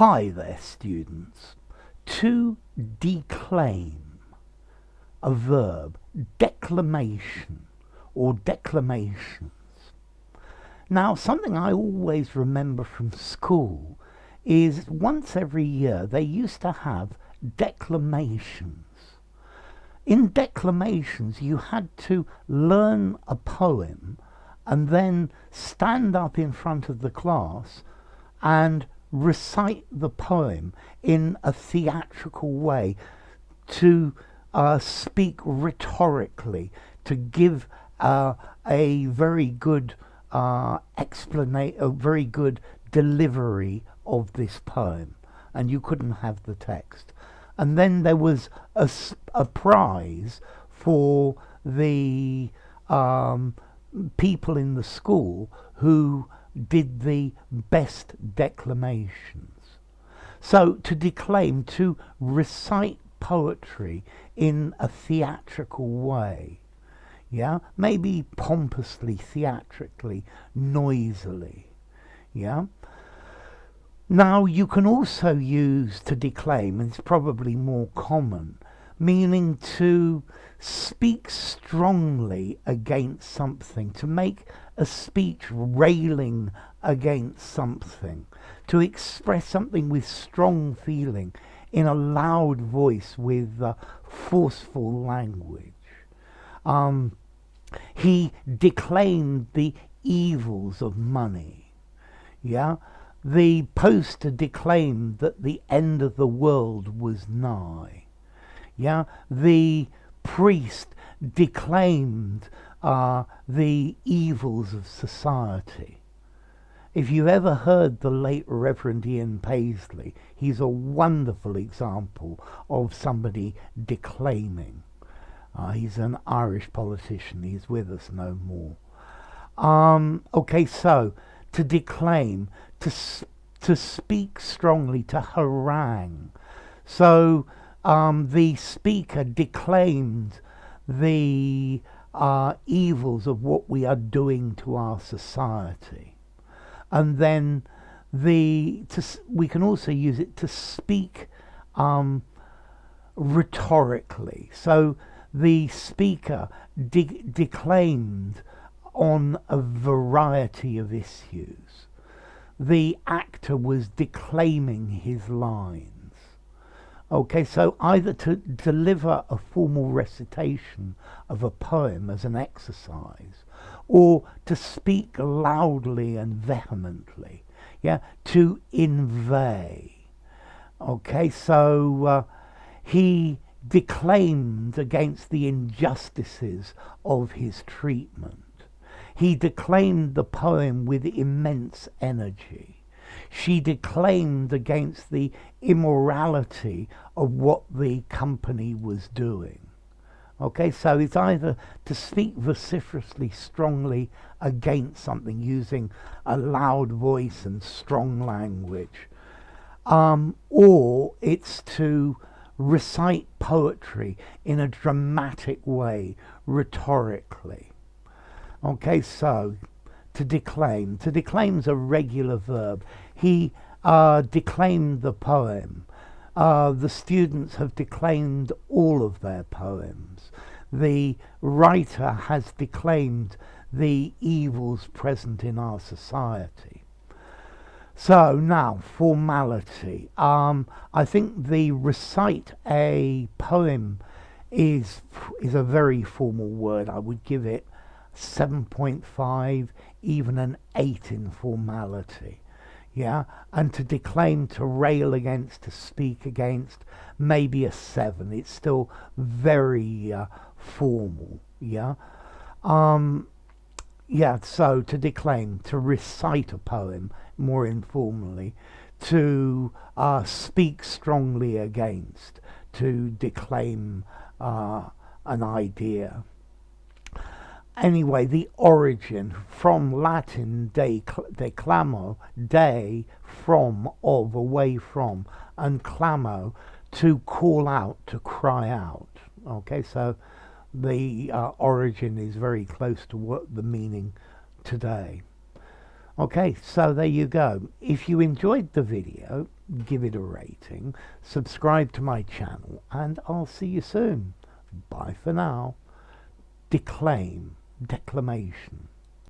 Hi there, students. To declaim, a verb, declamation or declamations. Now, something I always remember from school is once every year they used to have declamations. In declamations, you had to learn a poem and then stand up in front of the class and recite the poem in a theatrical way, to speak rhetorically, to give a very good explanation, a very good delivery of this poem, and you couldn't have the text. And then there was a prize for the people in the school who did the best declamations. So to declaim, to recite poetry in a theatrical way, yeah, maybe pompously, theatrically, noisily, yeah. Now you can also use to declaim, and it's probably more common, meaning to speak strongly against something, to make a speech railing against something, to express something with strong feeling in a loud voice with forceful language. He declaimed the evils of money. Yeah, the poster declaimed that the end of the world was nigh. Yeah, the priest declaimed the evils of society. If you've ever heard the late Reverend Ian Paisley, he's a wonderful example of somebody declaiming. He's an Irish politician. He's with us no more. Okay, so to declaim, to speak strongly, to harangue. So the speaker declaimed the evils of what we are doing to our society. And then we can also use it to speak rhetorically. So the speaker declaimed on a variety of issues. The actor was declaiming his lines. Okay, so either to deliver a formal recitation of a poem as an exercise, or to speak loudly and vehemently, yeah, to inveigh. Okay, so he declaimed against the injustices of his treatment. He declaimed the poem with immense energy. She declaimed against the immorality of what the company was doing. Okay, so it's either to speak vociferously, strongly against something using a loud voice and strong language, or it's to recite poetry in a dramatic way, rhetorically. Okay, so to declaim. To declaim's a regular verb. He declaimed the poem. The students have declaimed all of their poems. The writer has declaimed the evils present in our society. So now, formality. I think the recite a poem is a very formal word. I would give it 7.5, even an 8 in formality. Yeah, and to declaim, to rail against, to speak against, maybe a 7. It's still very formal. Yeah, yeah. So to declaim, to recite a poem more informally, to speak strongly against, to declaim an idea. Anyway, the origin, from Latin declamo, de, from, of, away from, and clamo, to call out, to cry out. Okay, so the origin is very close to what the meaning today. Okay, so there you go. If you enjoyed the video, give it a rating, subscribe to my channel, and I'll see you soon. Bye for now. Declaim Declamation.